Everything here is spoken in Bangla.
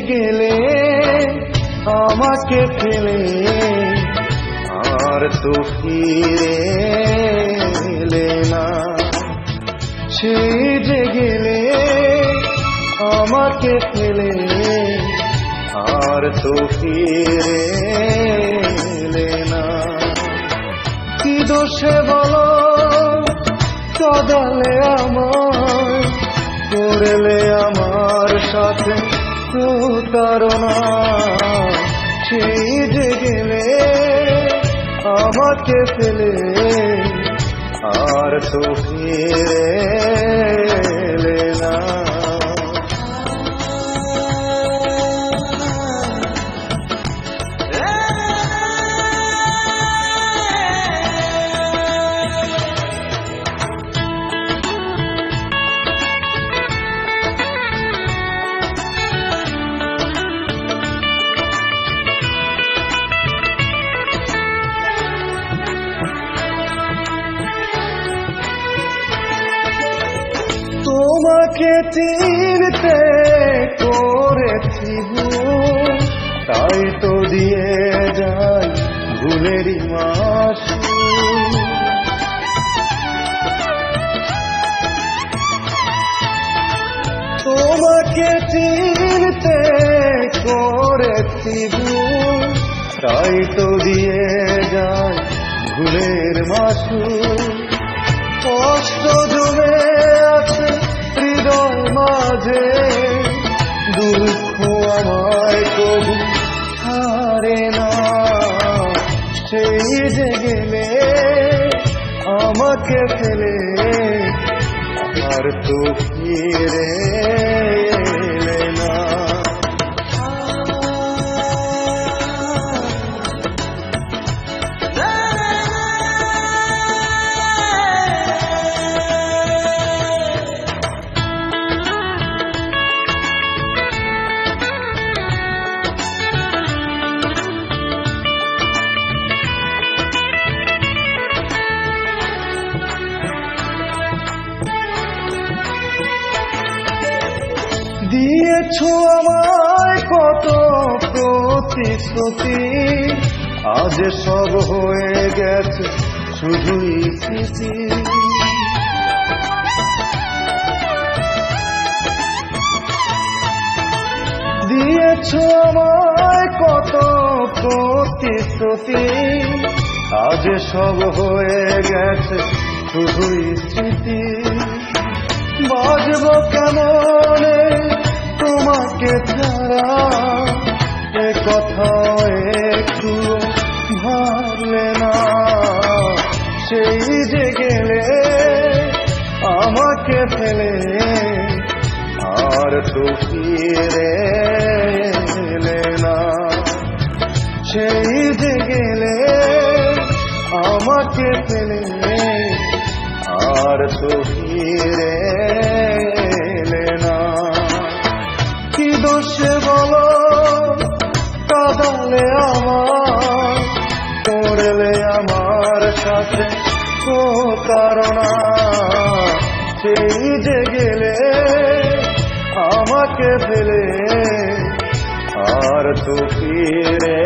গেলে আমাকে ফেলে আর তো ফিরে এলে না। সেই যে গেলে আমাকে ফেলে আর তো ফিরে এলে না। কি দোষে বলো কাঁদালে আমায়, করলে আমার সাথে প্রতারণা। সেই যে গেলে আমাকে ফেলে আর তো ফিরে এলে না। তোমাকে চিনতে করেছি ভুল, তাই তো দিয়ে যাই ভুলেরই মাসুল। তোমাকে চিনতে করেছি ভুল, তাই তো দিয়ে যাই ভুলের মাসুল। কষ্ট জমে আছে হৃদয় মাঝে, দুঃখ আমায় কবু ছাড়ে না। সেই যে গেলে আমাকে ফেলে আর তো ফিরে এলে না। দিয়েছো আমায় কত প্রতিশ্রুতি, আজ সব হয়ে গেছে শুধুই স্মৃতি। দিয়েছো আমায় কত প্রতিশ্রুতি, আজ সব হয়ে গেছে শুধুই স্মৃতি। বাজব কেমনে তোমাকে ছাড়া, এ কথা একটু ভাবলে না। সেই যে গেলে আমাকে ফেলে আর তো ফিরে এলে না। সেই যে গেলে আমাকে ফেলে আর তো ফিরে এলে না। কি দোষে বলো কাঁদালে আমায়, করলে আমার সাথে প্রতারণা। সেই যে গেলে আমাকে ফেলে আর তো ফিরে